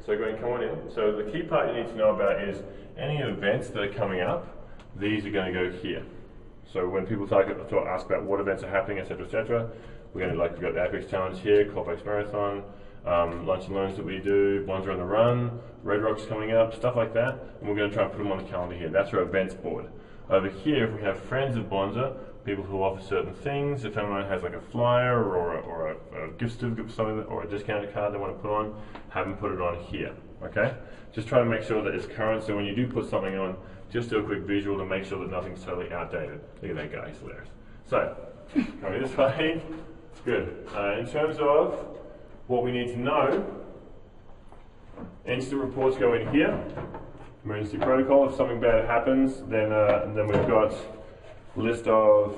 So go and come on in. So the key part you need to know about is any events that are coming up, these are going to go here. So when people ask about what events are happening, etc., we're going to we've got the Apex Challenge here, Colfax Marathon, lunch and learns that we do, Bonza on the Run, Red Rocks coming up, stuff like that, and we're going to try and put them on the calendar here. That's our events board. Over here, if we have friends of Bonza, people who offer certain things, if anyone has like a flyer or a gift certificate for something, or a discounted card they want to put on, have them put it on here, okay? Just try to make sure that it's current, so when you do put something on, just do a quick visual to make sure that nothing's totally outdated. Look at that guy, he's hilarious. So, coming this way, good. In terms of what we need to know, incident reports go in here. Emergency protocol, if something bad happens, then we've got a list of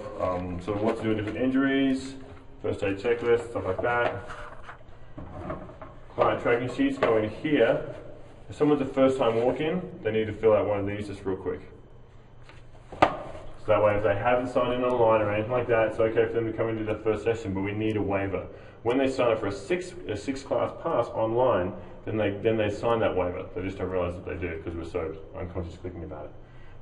sort of what to do with different injuries, first aid checklist, stuff like that. Client tracking sheets go in here. If someone's a first time walk-in, they need to fill out one of these just real quick. So that way if they haven't signed in online or anything like that, it's okay for them to come into their first session, but we need a waiver. When they sign up for a six class pass online, then they sign that waiver. They just don't realize that they do because we're so unconscious clicking about it.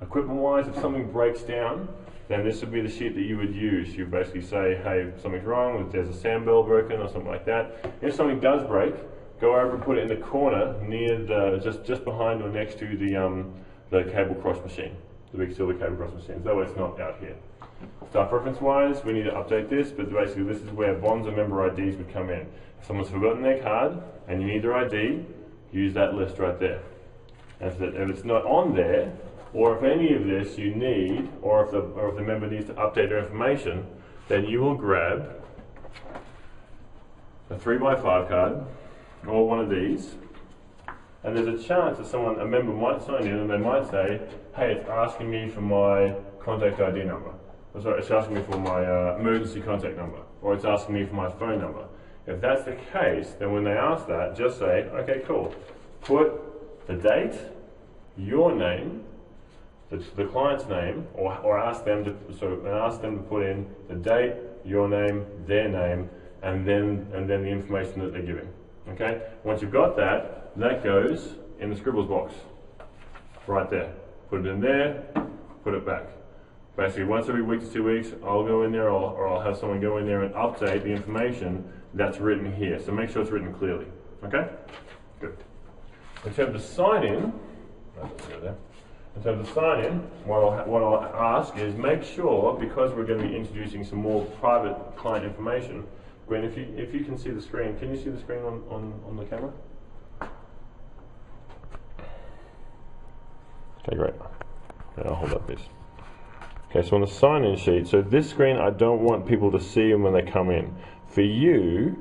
Equipment-wise, if something breaks down, then this would be the sheet that you would use. You basically say, hey, something's wrong, there's a sand bell broken or something like that. If something does break, go over and put it in the corner near just behind or next to the cable cross machine, the big silver cable cross machine. That way it's not out here. Staff reference-wise, we need to update this, but basically this is where Bonza member IDs would come in. If someone's forgotten their card and you need their ID, use that list right there. And if it's not on there, or if any of this you need, or if the member needs to update their information, then you will grab a 3x5 card, or one of these, and there's a chance that a member might sign in and they might say, hey, it's asking me for my contact ID number. Or sorry, it's asking me for my emergency contact number, or it's asking me for my phone number. If that's the case, then when they ask that, just say, okay, cool. Put the date, your name, the client's name, or ask them to put in the date, your name, their name, and then the information that they're giving. Okay? Once you've got that, that goes in the scribbles box. Right there. Put it in there, put it back. Basically, once every week to 2 weeks, I'll go in there or I'll have someone go in there and update the information that's written here. So make sure it's written clearly. Okay? Good. In terms of sign-in, what I'll ask is make sure, because we're going to be introducing some more private client information, Gwen, if you can see the screen, can you see the screen on the camera? Okay, great. Yeah, I'll hold up this. Okay, so on the sign-in sheet, so this screen I don't want people to see when they come in. For you,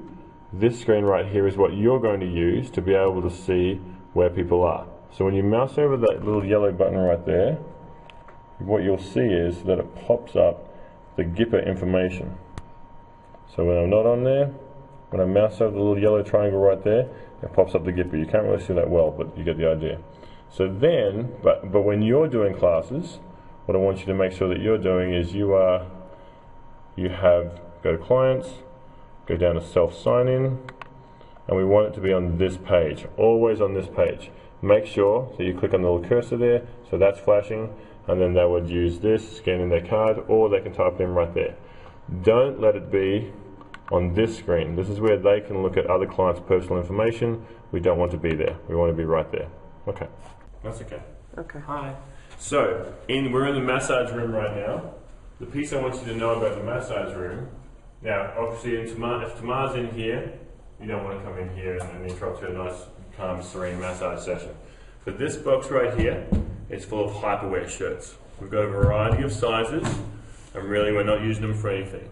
this screen right here is what you're going to use to be able to see where people are. So when you mouse over that little yellow button right there, what you'll see is that it pops up the GIPA information. So when I'm not on there, when I mouse over the little yellow triangle right there, it pops up the GIPA. You can't really see that well, but you get the idea. So then, but when you're doing classes, what I want you to make sure that you're doing is go to clients, go down to self sign-in, and we want it to be on this page, always on this page. Make sure that you click on the little cursor there, so that's flashing, and then they would use this, scan in their card, or they can type it in right there. Don't let it be on this screen. This is where they can look at other clients' personal information. We don't want to be there. We want to be right there. Okay. That's okay. Okay. Hi. So, we're in the massage room right now. The piece I want you to know about the massage room, now obviously if Tamar's in here, you don't want to come in here and interrupt her nice, calm, serene massage session. But this box right here is full of hyperwear shirts. We've got a variety of sizes, and really we're not using them for anything.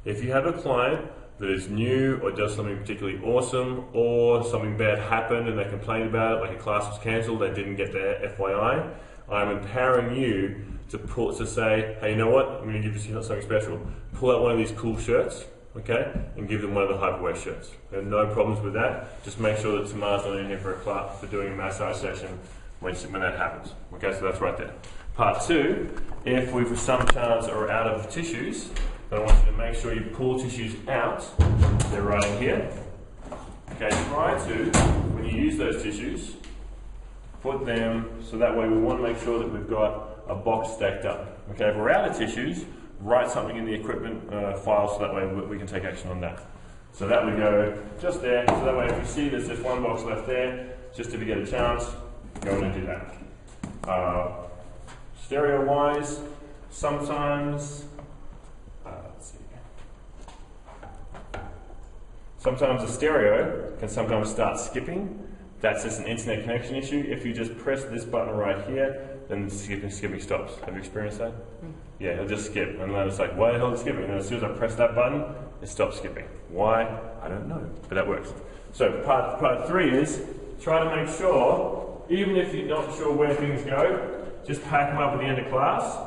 If you have a client that is new or does something particularly awesome, or something bad happened and they complain about it, like a class was cancelled, they didn't get their FYI, I'm empowering you to say, hey, you know what, I'm going to give you something special. Pull out one of these cool shirts, okay, and give them one of the hyperwear shirts. There are no problems with that. Just make sure that Tamar's not in here for doing a massage session when that happens. Okay, so that's right there. Part two, if we for some chance are out of tissues, then I want you to make sure you pull tissues out. They're right in here. Okay, try to, when you use those tissues, put them, so that way we want to make sure that we've got a box stacked up. Okay, if we're out of tissues, write something in the equipment file so that way we can take action on that. So that would go just there, so that way if you see there's just one box left there, just if you get a chance, go in and do that. Stereo-wise, sometimes, let's see. Sometimes the stereo can sometimes start skipping. That's just an internet connection issue. If you just press this button right here, then the skipping stops. Have you experienced that? Yeah, it'll just skip. And then it's like, why the hell is it skipping? And as soon as I press that button, it stops skipping. Why? I don't know, but that works. So part 3 is, try to make sure, even if you're not sure where things go, just pack them up at the end of class,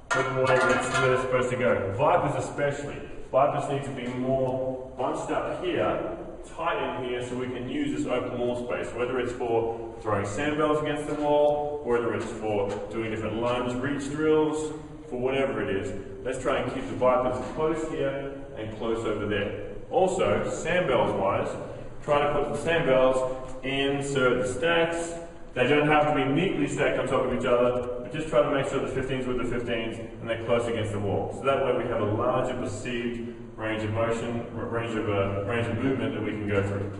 put them away where they're supposed to go. Vipers especially. Vipers need to be more bunched up here, tight in here, so we can use this open wall space, whether it's for throwing sandbells against the wall, whether it's for doing different lunge reach drills, for whatever it is. Let's try and keep the Vipers close here and close over there. Also, sandbells wise, try to put the sandbells in certain stacks. They don't have to be neatly stacked on top of each other, but just try to make sure the 15s with the 15s and they're close against the wall. So that way we have a larger perceived range of motion, range of movement that we can go through.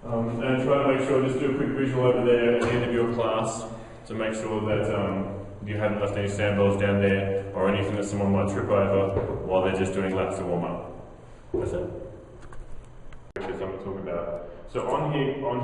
And try to make sure, just do a quick visual over there at the end of your class to make sure that you haven't left any sandbells down there or anything that someone might trip over while they're just doing laps to warm up. That's it. Which is something to talk about. So on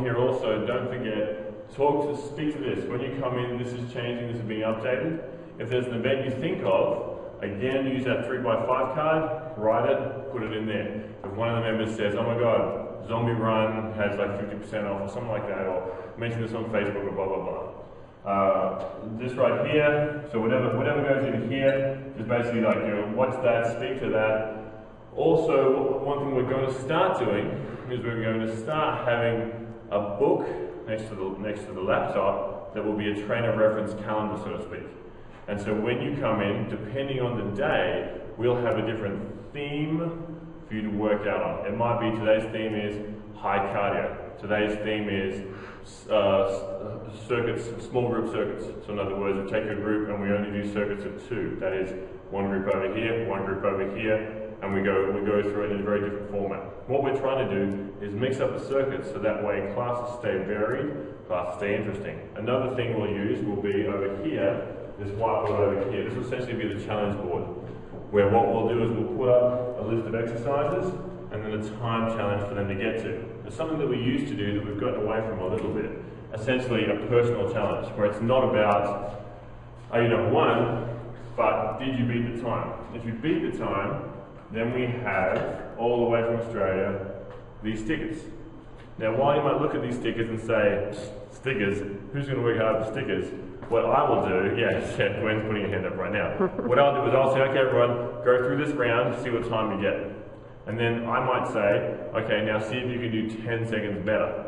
here also, don't forget, speak to this. When you come in, this is changing, this is being updated. If there's an event you think of, again, use that 3x5 card, write it, put it in there. If one of the members says, oh my God, Zombie Run has like 50% off or something like that, or mention this on Facebook or blah, blah, blah. This right here, so whatever goes in here is basically like, watch that, speak to that. Also, one thing we're going to start doing is we're going to start having a book next to the laptop that will be a trainer reference calendar, so to speak. And so when you come in, depending on the day, we'll have a different theme for you to work out on. It might be today's theme is high cardio. Today's theme is circuits, small group circuits. So in other words, we take a group and we only do circuits of 2. That is one group over here, one group over here, and we go through it in a very different format. What we're trying to do is mix up the circuits so that way classes stay varied, classes stay interesting. Another thing we'll use will be over here, this whiteboard over here. This will essentially be the challenge board, where what we'll do is we'll put up a list of exercises and then a time challenge for them to get to. It's something that we used to do that we've gotten away from a little bit. Essentially a personal challenge, where it's not about, are you number 1, but did you beat the time? If you beat the time, then we have, all the way from Australia, these stickers. Now while you might look at these stickers and say, stickers, who's going to work hard for stickers? What I will do, Gwen's putting her hand up right now. What I'll do is I'll say, okay everyone, go through this round, see what time you get. And then I might say, okay, now see if you can do 10 seconds better.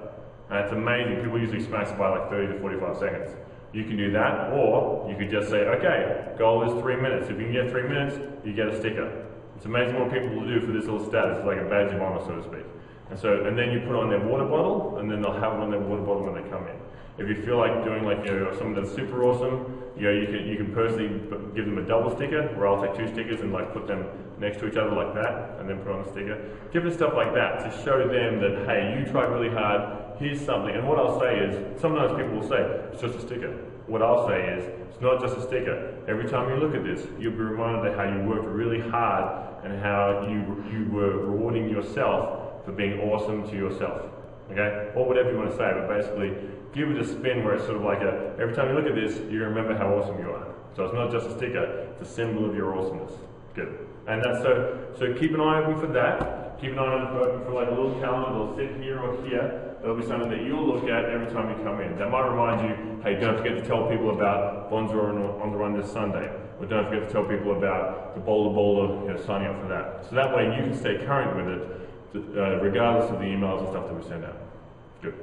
And it's amazing, people usually smash by like 30 to 45 seconds. You can do that, or you could just say, okay, goal is 3 minutes. If you can get 3 minutes, you get a sticker. It's amazing what people will do for this little status. It's like a badge of honor, so to speak. And then you put on their water bottle, and then they'll have it on their water bottle when they come in. If you feel like doing like something that's super awesome, you can personally give them a double sticker, where I'll take 2 stickers and like put them next to each other like that, and then put on a sticker. Different stuff like that to show them that, hey, you tried really hard. Here's something. And what I'll say is, sometimes people will say it's just a sticker. What I'll say is, it's not just a sticker. Every time you look at this, you'll be reminded of how you worked really hard and how you were rewarding yourself for being awesome to yourself. Okay? Or whatever you want to say, but basically give it a spin where it's sort of like every time you look at this, you remember how awesome you are. So it's not just a sticker, it's a symbol of your awesomeness. Good. And that's so keep an eye open for that. Keep an eye open for like a little calendar that'll sit here or here. That'll be something that you'll look at every time you come in. That might remind you, hey, don't forget to tell people about Bonjour on the Run this Sunday. Or don't forget to tell people about the Bowler, signing up for that. So that way you can stay current with it, regardless of the emails and stuff that we send out. Good.